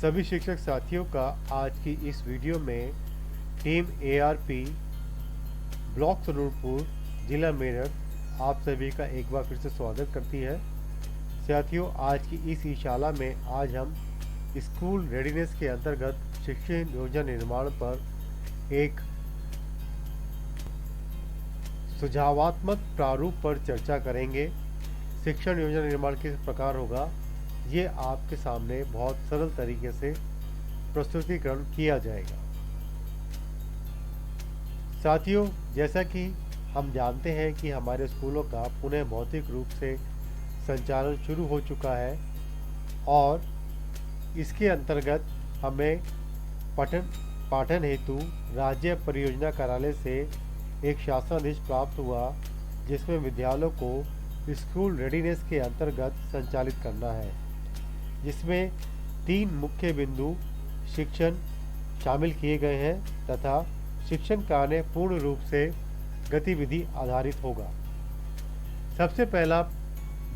सभी शिक्षक साथियों का आज की इस वीडियो में टीम एआरपी ब्लॉक सरूरपुर जिला मेरठ आप सभी का एक बार फिर से स्वागत करती है। साथियों, आज की इस शाला में आज हम स्कूल रेडीनेस के अंतर्गत शिक्षण योजना निर्माण पर एक सुझावात्मक प्रारूप पर चर्चा करेंगे। शिक्षण योजना निर्माण किस प्रकार होगा, ये आपके सामने बहुत सरल तरीके से प्रस्तुतिकरण किया जाएगा। साथियों, जैसा कि हम जानते हैं कि हमारे स्कूलों का पुनः भौतिक रूप से संचालन शुरू हो चुका है और इसके अंतर्गत हमें पाठन हेतु राज्य परियोजना कार्यालय से एक शासनादेश प्राप्त हुआ, जिसमें विद्यालयों को स्कूल रेडीनेस के अंतर्गत संचालित करना है, जिसमें 3 मुख्य बिंदु शिक्षण शामिल किए गए हैं तथा शिक्षण कार्य पूर्ण रूप से गतिविधि आधारित होगा। सबसे पहला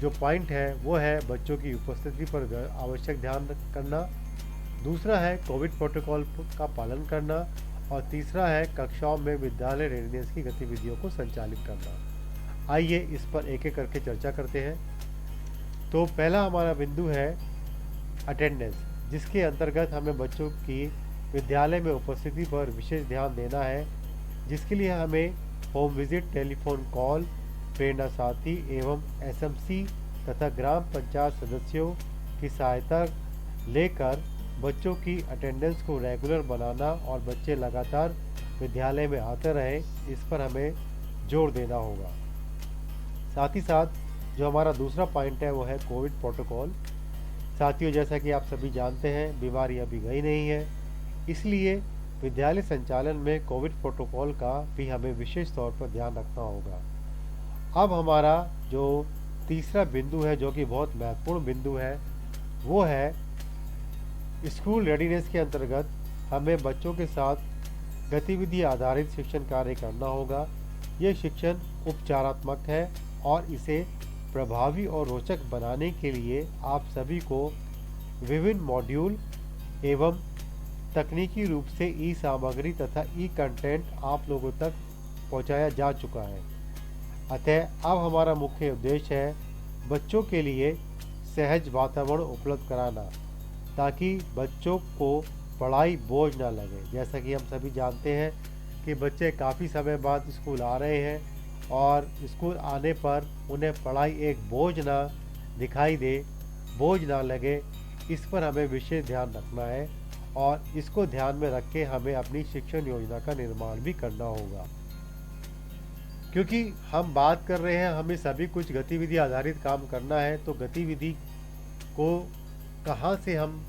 जो पॉइंट है वो है बच्चों की उपस्थिति पर आवश्यक ध्यान करना, दूसरा है कोविड प्रोटोकॉल का पालन करना और तीसरा है कक्षाओं में विद्यालय रेडीनेस की गतिविधियों को संचालित करना। आइए इस पर एक एक करके चर्चा करते हैं। तो पहला हमारा बिंदु है अटेंडेंस, जिसके अंतर्गत हमें बच्चों की विद्यालय में उपस्थिति पर विशेष ध्यान देना है, जिसके लिए हमें होम विजिट, टेलीफोन कॉल, प्रेरणा साथी एवं एसएमसी तथा ग्राम पंचायत सदस्यों की सहायता लेकर बच्चों की अटेंडेंस को रेगुलर बनाना और बच्चे लगातार विद्यालय में आते रहें, इस पर हमें जोर देना होगा। साथ ही साथ जो हमारा दूसरा पॉइंट है वो है कोविड प्रोटोकॉल। साथियों, जैसा कि आप सभी जानते हैं, बीमारी अभी गई नहीं है, इसलिए विद्यालय संचालन में कोविड प्रोटोकॉल का भी हमें विशेष तौर पर ध्यान रखना होगा। अब हमारा जो तीसरा बिंदु है, जो कि बहुत महत्वपूर्ण बिंदु है, वो है स्कूल रेडीनेस के अंतर्गत हमें बच्चों के साथ गतिविधि आधारित शिक्षण कार्य करना होगा। ये शिक्षण उपचारात्मक है और इसे प्रभावी और रोचक बनाने के लिए आप सभी को विभिन्न मॉड्यूल एवं तकनीकी रूप से ई सामग्री तथा ई कंटेंट आप लोगों तक पहुंचाया जा चुका है। अतः अब हमारा मुख्य उद्देश्य है बच्चों के लिए सहज वातावरण उपलब्ध कराना, ताकि बच्चों को पढ़ाई बोझ ना लगे। जैसा कि हम सभी जानते हैं कि बच्चे काफ़ी समय बाद स्कूल आ रहे हैं और स्कूल आने पर उन्हें पढ़ाई एक बोझ ना दिखाई दे, बोझ ना लगे, इस पर हमें विशेष ध्यान रखना है और इसको ध्यान में रख के हमें अपनी शिक्षण योजना का निर्माण भी करना होगा। क्योंकि हम बात कर रहे हैं हमें सभी कुछ गतिविधि आधारित काम करना है, तो गतिविधि को कहाँ से हम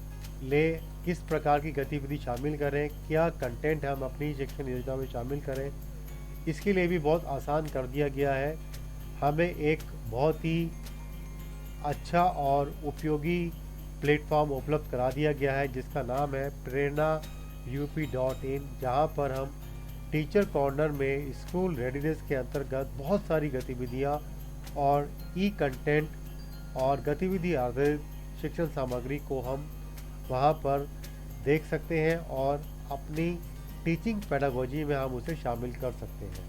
ले, किस प्रकार की गतिविधि शामिल करें, क्या कंटेंट हम अपनी शिक्षण योजना में शामिल करें, इसके लिए भी बहुत आसान कर दिया गया है। हमें एक बहुत ही अच्छा और उपयोगी प्लेटफॉर्म उपलब्ध करा दिया गया है, जिसका नाम है prerna.up.in, जहाँ पर हम टीचर कॉर्नर में स्कूल रेडीनेस के अंतर्गत बहुत सारी गतिविधियाँ और ई कंटेंट और गतिविधि आधारित शिक्षण सामग्री को हम वहाँ पर देख सकते हैं और अपनी टीचिंग पेडागोजी में हम उसे शामिल कर सकते हैं।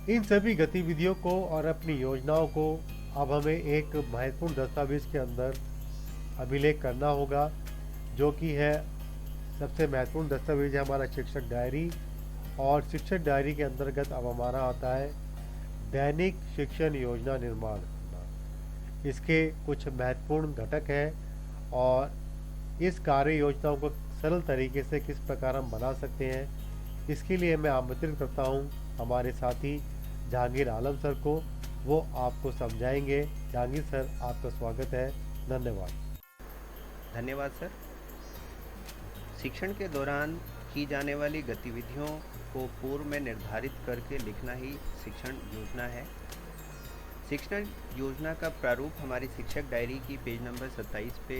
इन सभी गतिविधियों को और अपनी योजनाओं को अब हमें एक महत्वपूर्ण दस्तावेज के अंदर अभिलेख करना होगा, जो कि है सबसे महत्वपूर्ण दस्तावेज है हमारा शिक्षक डायरी। और शिक्षक डायरी के अंतर्गत अब हमारा आता है दैनिक शिक्षण योजना निर्माण करना। इसके कुछ महत्वपूर्ण घटक हैं और इस कार्य योजनाओं को सरल तरीके से किस प्रकार हम बना सकते हैं, इसके लिए मैं आमंत्रित करता हूं हमारे साथी जहांगीर आलम सर को। वो आपको समझाएंगे। जहांगीर सर, आपका स्वागत है। धन्यवाद। धन्यवाद सर। शिक्षण के दौरान की जाने वाली गतिविधियों को पूर्व में निर्धारित करके लिखना ही शिक्षण योजना है। शिक्षण योजना का प्रारूप हमारी शिक्षक डायरी की पेज नंबर 27 पे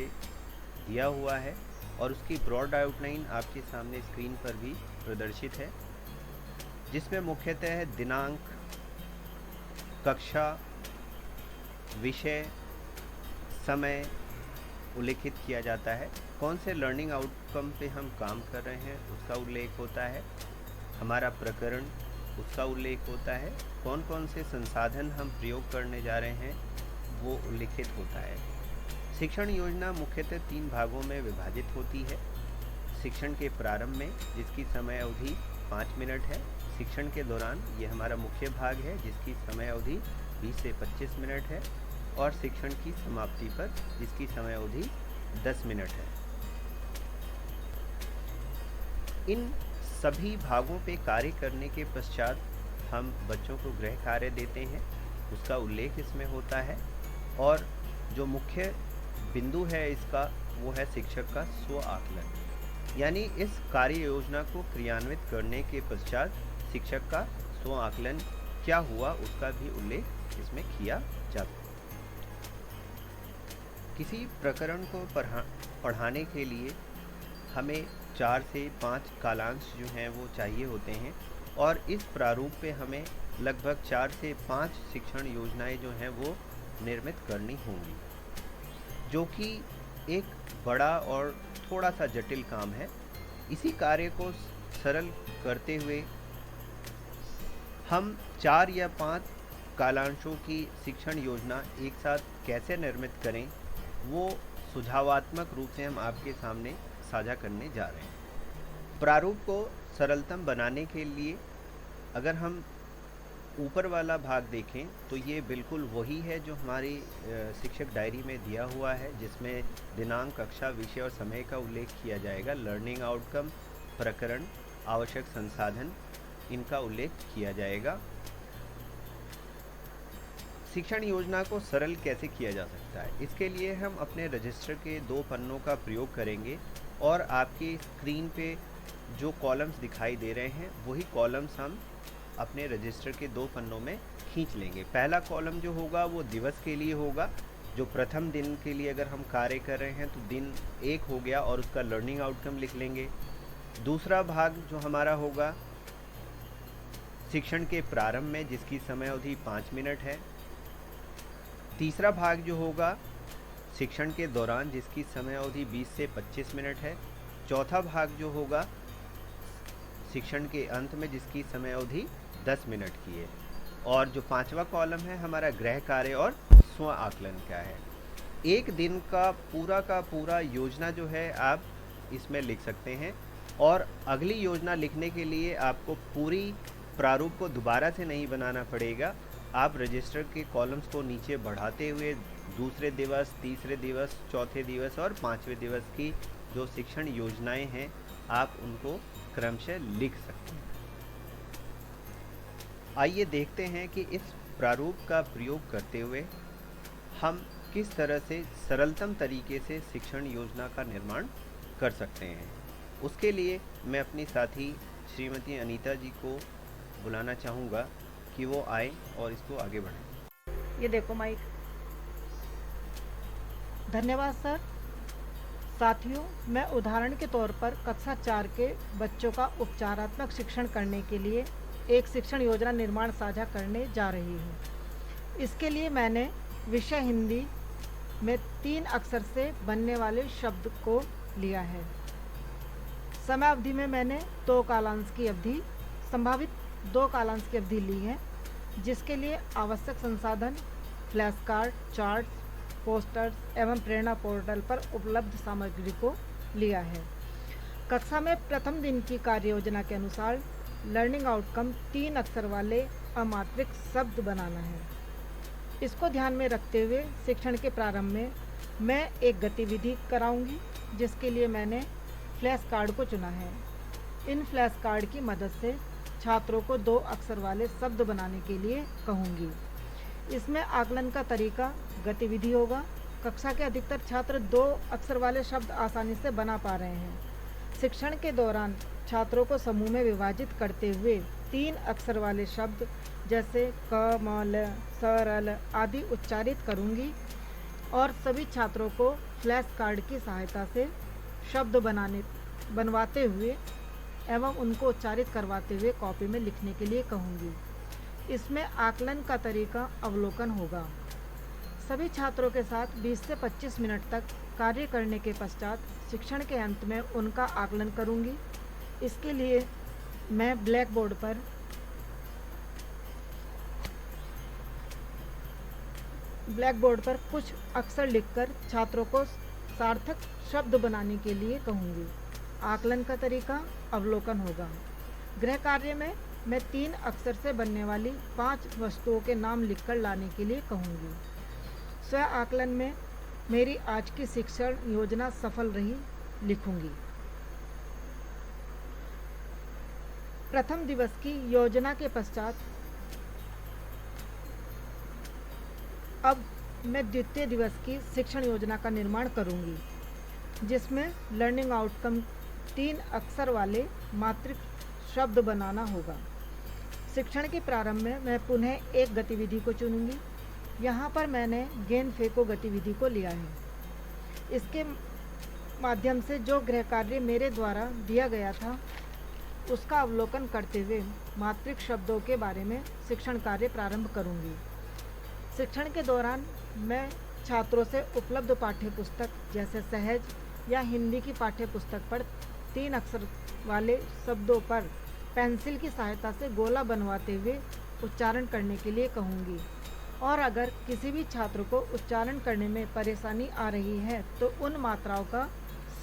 दिया हुआ है और उसकी ब्रॉड आउटलाइन आपके सामने स्क्रीन पर भी प्रदर्शित है, जिसमें मुख्यतः दिनांक, कक्षा, विषय, समय उल्लेखित किया जाता है, कौन से लर्निंग आउटकम पे हम काम कर रहे हैं उसका उल्लेख होता है, हमारा प्रकरण उसका उल्लेख होता है, कौन कौन से संसाधन हम प्रयोग करने जा रहे हैं वो उल्लेखित होता है। शिक्षण योजना मुख्यतः 3 भागों में विभाजित होती है। शिक्षण के प्रारंभ में, जिसकी समय अवधि 5 मिनट है। शिक्षण के दौरान, ये हमारा मुख्य भाग है, जिसकी समय अवधि 20 से 25 मिनट है। और शिक्षण की समाप्ति पर, जिसकी समय अवधि 10 मिनट है। इन सभी भागों पे कार्य करने के पश्चात हम बच्चों को गृह कार्य देते हैं, उसका उल्लेख इसमें होता है। और जो मुख्य बिंदु है इसका, वो है शिक्षक का स्व आकलन, यानी इस कार्य योजना को क्रियान्वित करने के पश्चात शिक्षक का स्व आकलन क्या हुआ उसका भी उल्लेख इसमें किया जाता है। किसी प्रकरण को पढ़ाने के लिए हमें 4 से 5 कालांश जो हैं वो चाहिए होते हैं, और इस प्रारूप पे हमें लगभग 4 से 5 शिक्षण योजनाएं जो हैं वो निर्मित करनी होंगी, जो कि एक बड़ा और थोड़ा सा जटिल काम है। इसी कार्य को सरल करते हुए हम 4 या 5 कालांशों की शिक्षण योजना एक साथ कैसे निर्मित करें, वो सुझावात्मक रूप से हम आपके सामने साझा करने जा रहे हैं। प्रारूप को सरलतम बनाने के लिए अगर हम ऊपर वाला भाग देखें तो ये बिल्कुल वही है जो हमारी शिक्षक डायरी में दिया हुआ है, जिसमें दिनांक, कक्षा, विषय और समय का उल्लेख किया जाएगा। लर्निंग आउटकम, प्रकरण, आवश्यक संसाधन, इनका उल्लेख किया जाएगा। शिक्षण योजना को सरल कैसे किया जा सकता है, इसके लिए हम अपने रजिस्टर के 2 पन्नों का प्रयोग करेंगे, और आपकी स्क्रीन पे जो कॉलम्स दिखाई दे रहे हैं वही कॉलम्स हम अपने रजिस्टर के 2 पन्नों में खींच लेंगे। पहला कॉलम जो होगा वो दिवस के लिए होगा, जो प्रथम दिन के लिए अगर हम कार्य कर रहे हैं तो दिन 1 हो गया और उसका लर्निंग आउटकम लिख लेंगे। दूसरा भाग जो हमारा होगा शिक्षण के प्रारंभ में, जिसकी समय अवधि 5 मिनट है। तीसरा भाग जो होगा शिक्षण के दौरान, जिसकी समय अवधि 20 से 25 मिनट है। चौथा भाग जो होगा शिक्षण के अंत में, जिसकी समय अवधि 10 मिनट की है। और जो 5वां कॉलम है हमारा गृह कार्य और स्व आकलन क्या है। एक दिन का पूरा योजना जो है आप इसमें लिख सकते हैं, और अगली योजना लिखने के लिए आपको पूरी प्रारूप को दोबारा से नहीं बनाना पड़ेगा। आप रजिस्टर के कॉलम्स को नीचे बढ़ाते हुए दूसरे दिवस, तीसरे दिवस, चौथे दिवस और 5वें दिवस की जो शिक्षण योजनाएं हैं आप उनको क्रमशः लिख सकते हैं। आइए देखते हैं कि इस प्रारूप का प्रयोग करते हुए हम किस तरह से सरलतम तरीके से शिक्षण योजना का निर्माण कर सकते हैं। उसके लिए मैं अपनी साथी श्रीमती अनीता जी को बुलाना चाहूँगा कि वो आए और इसको आगे बढ़ाएं। ये देखो माइक। धन्यवाद सर। साथियों, मैं उदाहरण के तौर पर कक्षा 4 के बच्चों का उपचारात्मक शिक्षण करने के लिए एक शिक्षण योजना निर्माण साझा करने जा रही हूँ। इसके लिए मैंने विषय हिंदी में 3 अक्षर से बनने वाले शब्द को लिया है। समय अवधि में मैंने 2 कालांश की अवधि, संभावित 2 कालांश की अवधि ली है, जिसके लिए आवश्यक संसाधन फ्लैश कार्ड, चार्ट्स, पोस्टर्स एवं प्रेरणा पोर्टल पर उपलब्ध सामग्री को लिया है। कक्षा में प्रथम दिन की कार्य योजना के अनुसार लर्निंग आउटकम 3 अक्षर वाले अमात्रिक शब्द बनाना है। इसको ध्यान में रखते हुए शिक्षण के प्रारंभ में मैं एक गतिविधि कराऊंगी, जिसके लिए मैंने फ्लैश कार्ड को चुना है। इन फ्लैश कार्ड की मदद से छात्रों को 2 अक्षर वाले शब्द बनाने के लिए कहूँगी। इसमें आकलन का तरीका गतिविधि होगा। कक्षा के अधिकतर छात्र 2 अक्षर वाले शब्द आसानी से बना पा रहे हैं। शिक्षण के दौरान छात्रों को समूह में विभाजित करते हुए 3 अक्षर वाले शब्द जैसे क, म, ल, स, र, ल आदि उच्चारित करूँगी, और सभी छात्रों को फ्लैश कार्ड की सहायता से शब्द बनवाते हुए एवं उनको उच्चारित करवाते हुए कॉपी में लिखने के लिए कहूँगी। इसमें आकलन का तरीका अवलोकन होगा। सभी छात्रों के साथ 20 से 25 मिनट तक कार्य करने के पश्चात शिक्षण के अंत में उनका आकलन करूंगी। इसके लिए मैं ब्लैक बोर्ड पर कुछ अक्षर लिखकर छात्रों को सार्थक शब्द बनाने के लिए कहूंगी। आकलन का तरीका अवलोकन होगा। गृह कार्य में मैं 3 अक्षर से बनने वाली 5 वस्तुओं के नाम लिखकर लाने के लिए कहूंगी। स्व आकलन में मेरी आज की शिक्षण योजना सफल रही लिखूंगी। प्रथम दिवस की योजना के पश्चात अब मैं द्वितीय दिवस की शिक्षण योजना का निर्माण करूंगी, जिसमें लर्निंग आउटकम 3 अक्षर वाले मात्रिक शब्द बनाना होगा। शिक्षण के प्रारंभ में मैं पुनः एक गतिविधि को चुनूंगी। यहाँ पर मैंने गेंद फेंको गतिविधि को लिया है। इसके माध्यम से जो गृह कार्य मेरे द्वारा दिया गया था उसका अवलोकन करते हुए मात्रिक शब्दों के बारे में शिक्षण कार्य प्रारंभ करूंगी। शिक्षण के दौरान मैं छात्रों से उपलब्ध पाठ्य पुस्तक जैसे सहज या हिंदी की पाठ्य पुस्तक पर 3 अक्षर वाले शब्दों पर पेंसिल की सहायता से गोला बनवाते हुए उच्चारण करने के लिए कहूँगी। और अगर किसी भी छात्र को उच्चारण करने में परेशानी आ रही है तो उन मात्राओं का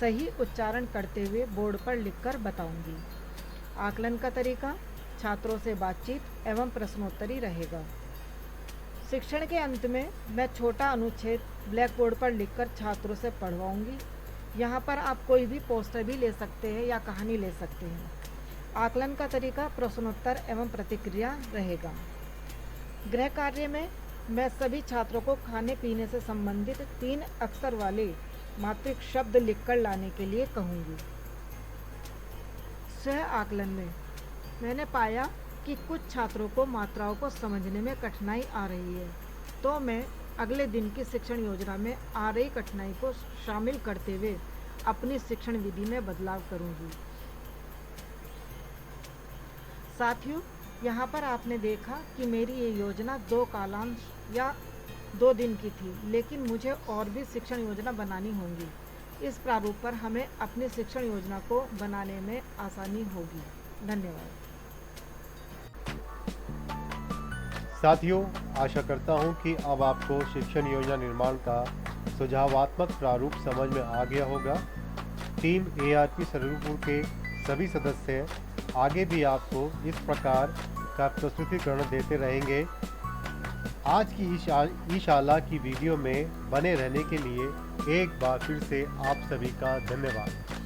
सही उच्चारण करते हुए बोर्ड पर लिखकर बताऊंगी। आकलन का तरीका छात्रों से बातचीत एवं प्रश्नोत्तरी रहेगा। शिक्षण के अंत में मैं छोटा अनुच्छेद ब्लैक बोर्ड पर लिखकर छात्रों से पढ़वाऊंगी। यहाँ पर आप कोई भी पोस्टर भी ले सकते हैं या कहानी ले सकते हैं। आकलन का तरीका प्रश्नोत्तर एवं प्रतिक्रिया रहेगा। गृह कार्य में मैं सभी छात्रों को खाने पीने से संबंधित 3 अक्षर वाले मात्रिक शब्द लिखकर लाने के लिए कहूँगी। स्व आकलन में मैंने पाया कि कुछ छात्रों को मात्राओं को समझने में कठिनाई आ रही है, तो मैं अगले दिन की शिक्षण योजना में आ रही कठिनाई को शामिल करते हुए अपनी शिक्षण विधि में बदलाव करूँगी। साथियों, यहाँ पर आपने देखा कि मेरी ये योजना 2 कालांश या 2 दिन की थी, लेकिन मुझे और भी शिक्षण योजना बनानी होगी। इस प्रारूप पर हमें अपनी शिक्षण योजना को बनाने में आसानी होगी। धन्यवाद। साथियों, आशा करता हूँ कि अब आपको शिक्षण योजना निर्माण का सुझावात्मक प्रारूप समझ में आ गया होगा। टीम ARP सरयूपुर के सभी सदस्य आगे भी आपको इस प्रकार का प्रस्तुतिकरण देते रहेंगे। आज की ई शाला की वीडियो में बने रहने के लिए एक बार फिर से आप सभी का धन्यवाद।